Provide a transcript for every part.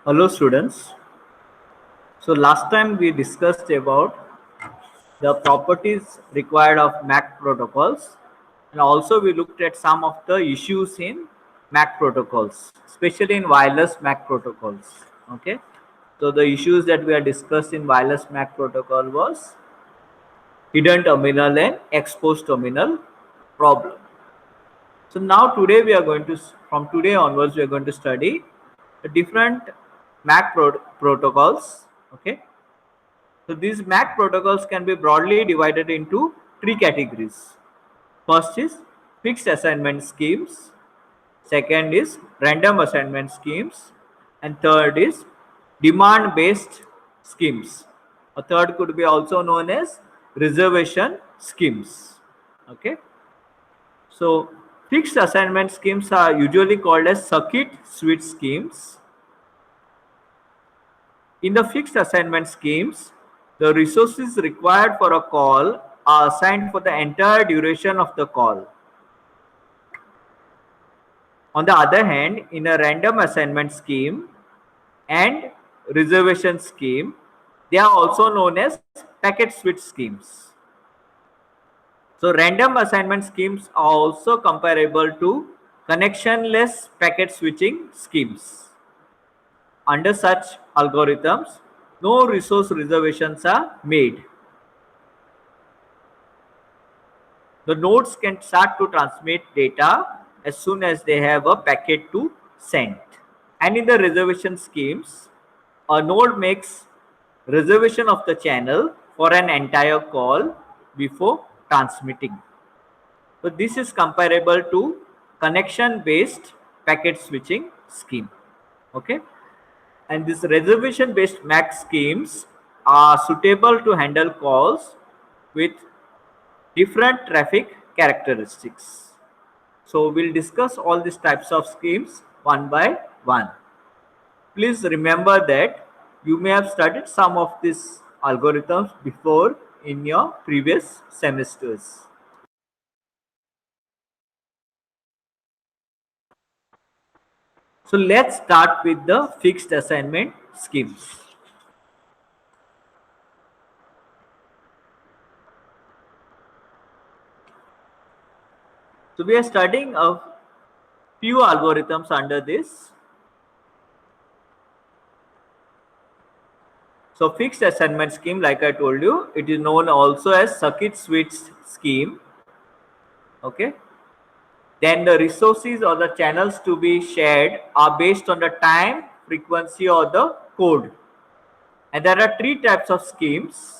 Hello students. So last time we discussed about the properties required of MAC protocols, and also we looked at some of the issues in MAC protocols, especially in wireless MAC protocols. Okay. So the issues that we had discussed in wireless MAC protocol was hidden terminal and exposed terminal problem. So now today we are going to, from today onwards, we are going to study the different MAC protocols. Okay. So these MAC protocols can be broadly divided into three categories. First is fixed assignment schemes. Second is random assignment schemes. And third is demand based schemes. A third could be also known as reservation schemes. Okay. So fixed assignment schemes are usually called as circuit switch schemes. In the fixed assignment schemes, the resources required for a call are assigned for the entire duration of the call. On the other hand, in a random assignment scheme and reservation scheme, they are also known as packet switch schemes. So random assignment schemes are also comparable to connectionless packet switching schemes. Under such algorithms, no resource reservations are made. The nodes can start to transmit data as soon as they have a packet to send. And in the reservation schemes, a node makes reservation of the channel for an entire call before transmitting. So this is comparable to connection based packet switching scheme. Okay. And these reservation based MAC schemes are suitable to handle calls with different traffic characteristics. So we'll discuss all these types of schemes one by one. Please remember that you may have studied some of these algorithms before in your previous semesters. So let's start with the fixed assignment schemes. So we are studying a few algorithms under this. So fixed assignment scheme, like I told you, it is known also as circuit switch scheme. Okay. Then the resources or the channels to be shared are based on the time, frequency or the code. And there are three types of schemes.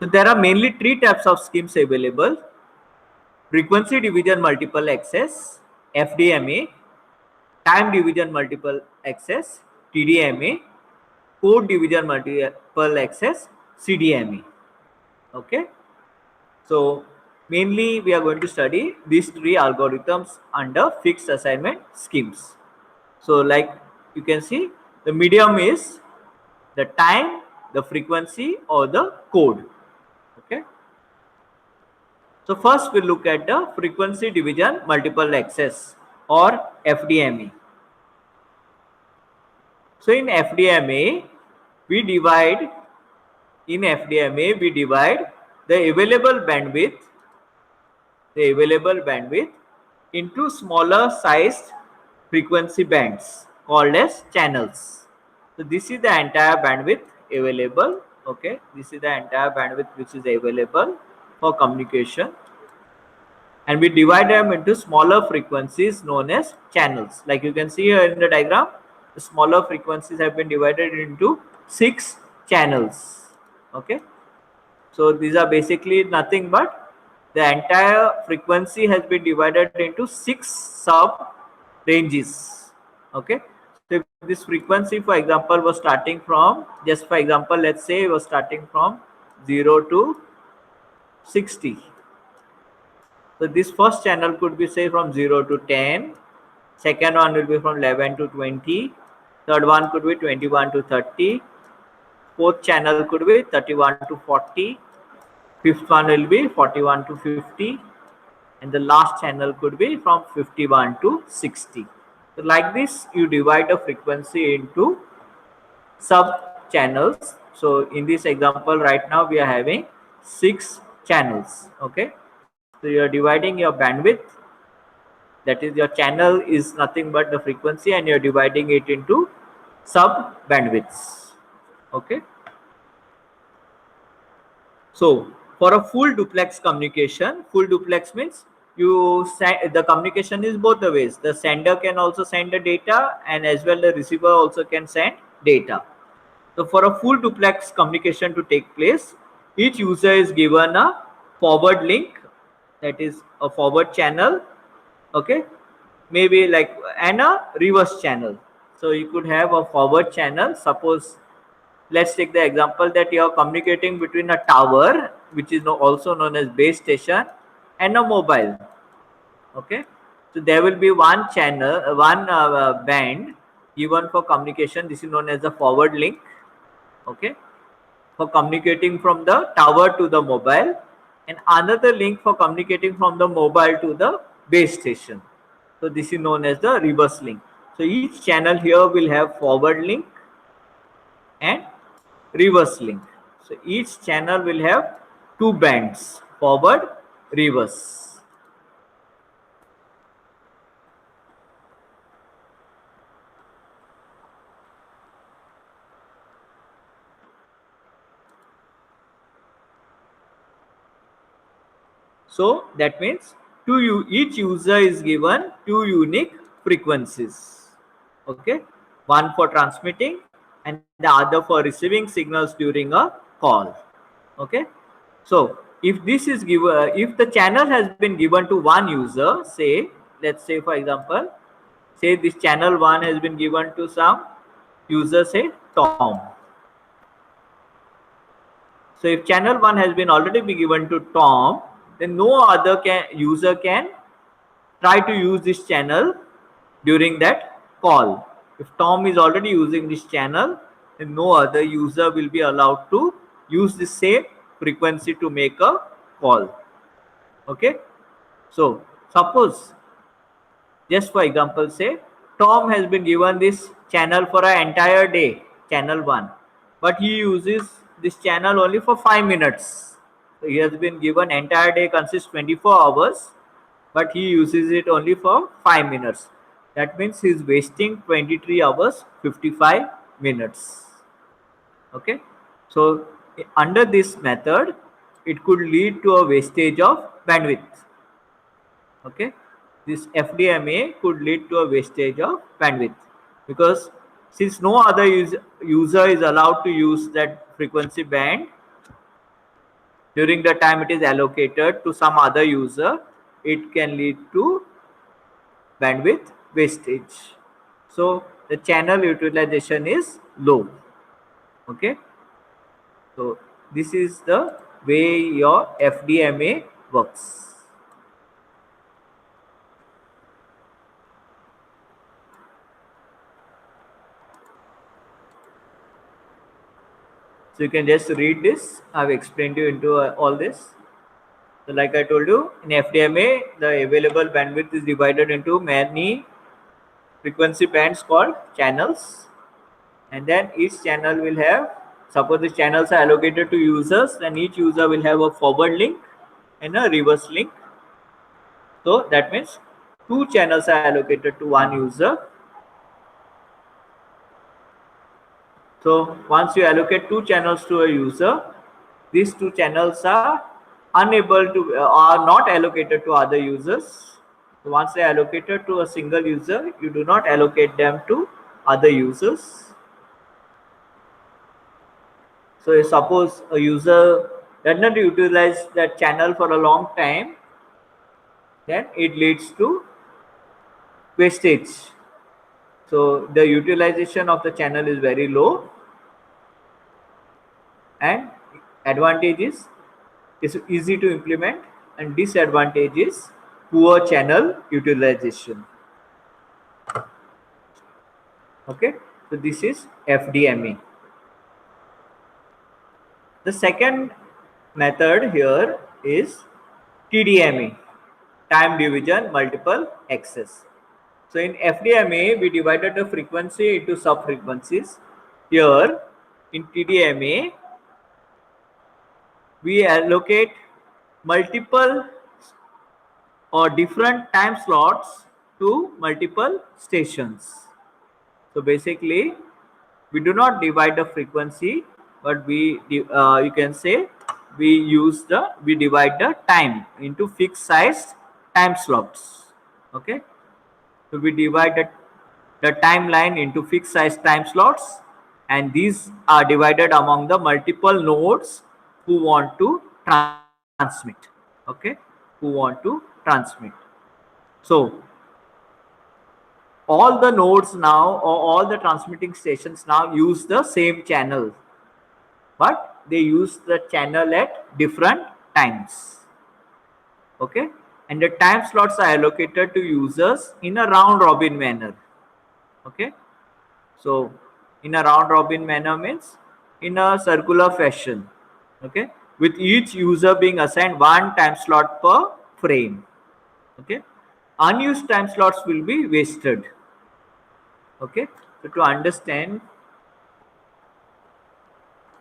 So there are mainly three types of schemes available: frequency division multiple access, FDMA; time division multiple access, TDMA; code division multiple access, CDMA. Okay. So mainly we are going to study these three algorithms under fixed assignment schemes. So like you can see, the medium is the time, the frequency or the code. Okay. So first we look at the frequency division multiple access or FDMA. So in FDMA we divide the available bandwidth into smaller sized frequency bands called as channels. So this is the entire bandwidth available. Okay, this is the entire bandwidth which is available for communication, and we divide them into smaller frequencies known as channels. Like you can see here in the diagram, the smaller frequencies have been divided into 6 channels. Okay, so these are basically nothing but the entire frequency has been divided into 6 sub ranges. Okay, so if this frequency, for example, was starting from, just for example, let's say it was starting from 0 to 60. So this first channel could be say from 0 to 10, second one will be from 11 to 20, third one could be 21 to 30, fourth channel could be 31 to 40, fifth one will be 41 to 50, and the last channel could be from 51 to 60. So like this you divide the frequency into sub channels. So in this example right now we are having 6 channels. Okay, so you are dividing your bandwidth, that is your channel is nothing but the frequency, and you are dividing it into sub bandwidths. Okay, so for a full duplex communication, full duplex means you send, the communication is both the ways. The sender can also send the data, and as well the receiver also can send data. So for a full duplex communication to take place, each user is given a forward link, that is a forward channel. Okay, maybe like, and a reverse channel. So you could have a forward channel. Suppose let's take the example that you are communicating between a tower, which is also known as base station, and a mobile. Okay, so there will be one channel, one band given for communication. This is known as the forward link. Okay, for communicating from the tower to the mobile, and another link for communicating from the mobile to the base station. So this is known as the reverse link. So each channel here will have forward link and reverse link. So each channel will have 2 bands, forward, reverse. So that means each user is given 2 unique frequencies. Okay, one for transmitting and the other for receiving signals during a call. Okay, so if this is given, if the channel has been given to one user, say, let's say for example, say this channel 1 has been given to some user, say Tom. So if channel 1 has been already be given to Tom, then no other user can try to use this channel during that call. If Tom is already using this channel, then no other user will be allowed to use the same frequency to make a call. Okay, so suppose, just for example, say Tom has been given this channel for an entire day, channel 1, but he uses this channel only for 5 minutes. So he has been given entire day consists 24 hours, but he uses it only for 5 minutes. That means he is wasting 23 hours 55 minutes. Okay, so under this method it could lead to a wastage of bandwidth. Okay, this FDMA could lead to a wastage of bandwidth, because since no other user is allowed to use that frequency band during the time it is allocated to some other user, it can lead to bandwidth wastage. So the channel utilization is low. Okay, so this is the way your FDMA works. So you can just read this. I've explained you into all this. So like I told you, in FDMA, the available bandwidth is divided into many frequency bands called channels. And then each channel will have, suppose the channels are allocated to users, then each user will have a forward link and a reverse link. So that means 2 channels are allocated to one user. So once you allocate two channels to a user, these two channels are unable to are not allocated to other users. So once they are allocated to a single user, you do not allocate them to other users. So suppose a user does not utilize that channel for a long time, then it leads to wastage. So the utilization of the channel is very low, and advantage is easy to implement, and disadvantage is poor channel utilization. Okay, so this is FDMA. The second method here is TDMA, time division multiple access. So in FDMA, we divided the frequency into sub-frequencies. Here in TDMA, we allocate multiple or different time slots to multiple stations. So basically, we do not divide the frequency, but you can say we divide the time into fixed size time slots. Okay, so we divide the timeline into fixed size time slots, and these are divided among the multiple nodes who want to transmit. Okay, who want to transmit. So all the nodes now, or all the transmitting stations now, use the same channel, but they use the channel at different times. Okay, and the time slots are allocated to users in a round robin manner. Okay, so in a round robin manner means in a circular fashion. Okay, with each user being assigned one time slot per frame. Okay, unused time slots will be wasted. Okay, so to understand,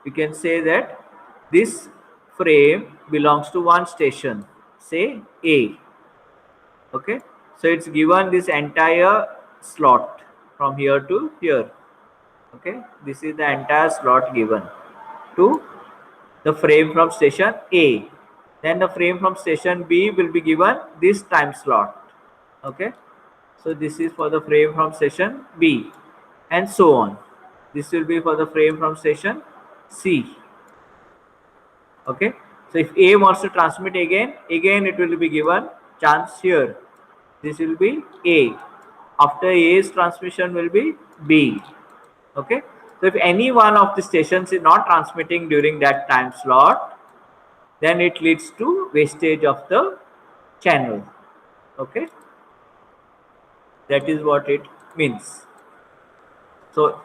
you can say that this frame belongs to one station, say A. Okay, so it's given this entire slot from here to here. Okay, this is the entire slot given to the frame from station A. Then the frame from station B will be given this time slot. Okay, so this is for the frame from station B, and so on. This will be for the frame from station C. Okay, so if A wants to transmit again it will be given chance here. This will be A. After A's transmission will be B. Okay, so if any one of the stations is not transmitting during that time slot, then it leads to wastage of the channel. Okay, that is what it means. So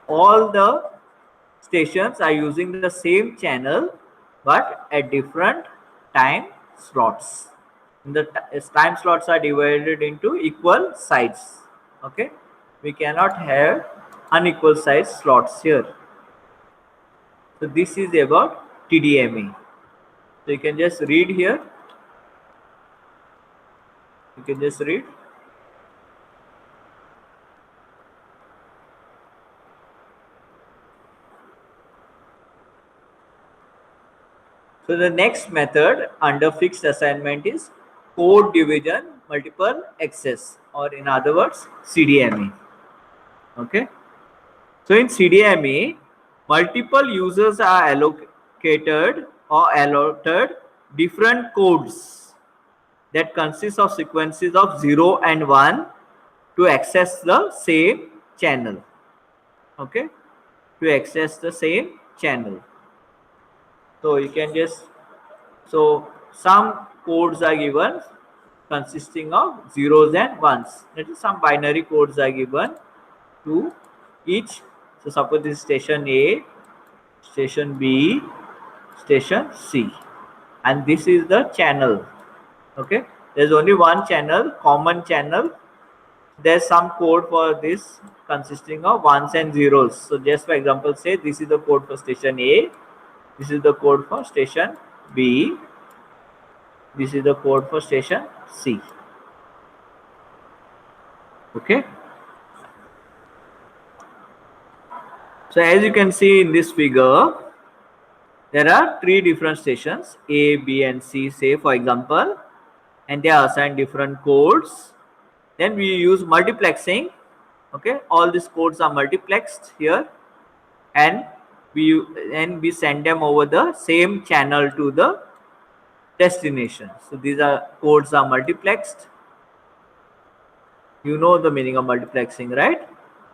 all the stations are using the same channel but at different time slots. The time slots are divided into equal sides. Okay, we cannot have unequal size slots here. So this is about TDMA. So you can just read here. You can just read. So the next method under fixed assignment is code division multiple access, or in other words CDMA. Okay, so in CDMA, multiple users are allocated or allotted different codes that consist of sequences of 0 and 1 to access the same channel. Okay, to access the same channel. So you can just, so some codes are given consisting of zeros and ones. That is, some binary codes are given to each. So suppose this is station A, station B, station C, and this is the channel. Okay, there's only one channel, common channel. There's some code for this consisting of ones and zeros. So just for example, say this is the code for station A, this is the code for station B, this is the code for station C. Okay, So as you can see in this figure, there are three different stations A, B and C, say for example, and they are assigned different codes. Then we use multiplexing. Okay, all these codes are multiplexed here, and we send them over the same channel to the destination. So these are codes are multiplexed. You know the meaning of multiplexing, right?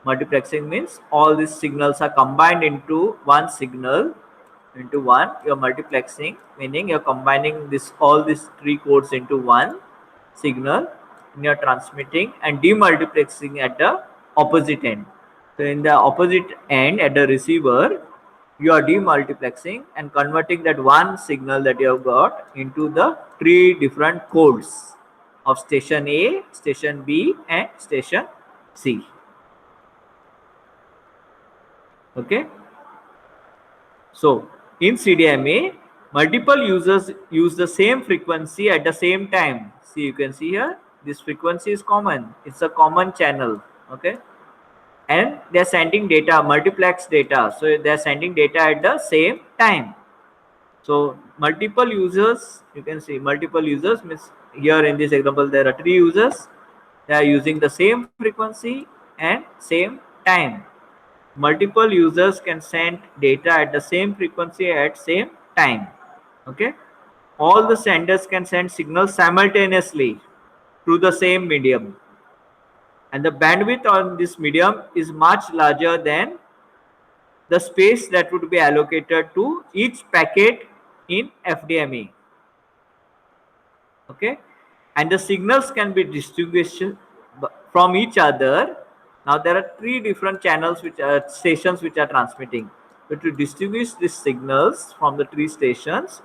Multiplexing means all these signals are combined into one signal, into one. You're multiplexing, meaning you're combining this all these three codes into one signal, and you're transmitting and demultiplexing at the opposite end. So in the opposite end at the receiver, you are demultiplexing and converting that one signal that you have got into the three different codes of station A, station B and station C. Okay. So in CDMA, multiple users use the same frequency at the same time. See, you can see here, this frequency is common. It's a common channel. Okay. And they're sending data, multiplex data. So they're sending data at the same time. So multiple users, you can see multiple users means here in this example, there are three users. They are using the same frequency and same time. Multiple users can send data at the same frequency at same time. Okay. All the senders can send signals simultaneously through the same medium. And the bandwidth on this medium is much larger than the space that would be allocated to each packet in FDME. Okay, and the signals can be distinguished from each other. Now there are three different channels which are stations which are transmitting. So to distinguish these signals from the three stations,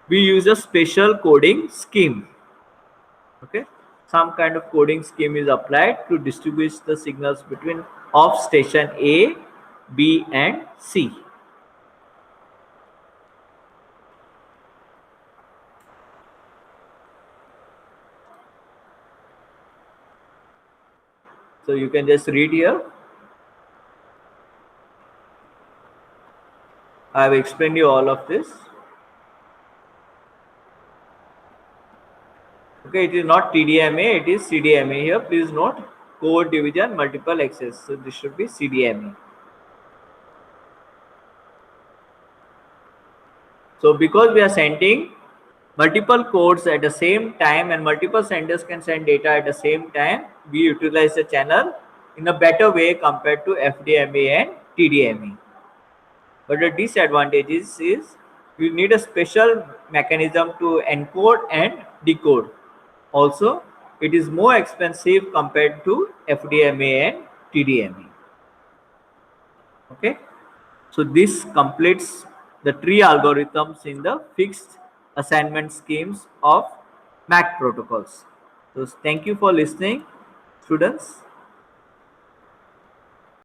we use a special coding scheme. Okay, some kind of coding scheme is applied to distinguish the signals between of station A, B and C. So you can just read here. I have explained you all of this. Okay, it is not TDMA, it is CDMA here. Please note code division multiple access. So this should be CDMA. So because we are sending multiple codes at the same time and multiple senders can send data at the same time, we utilize the channel in a better way compared to FDMA and TDMA. But the disadvantage is you need a special mechanism to encode and decode. Also, it is more expensive compared to FDMA and TDMA. Okay, so this completes the tree algorithms in the fixed assignment schemes of MAC protocols. So thank you for listening, students.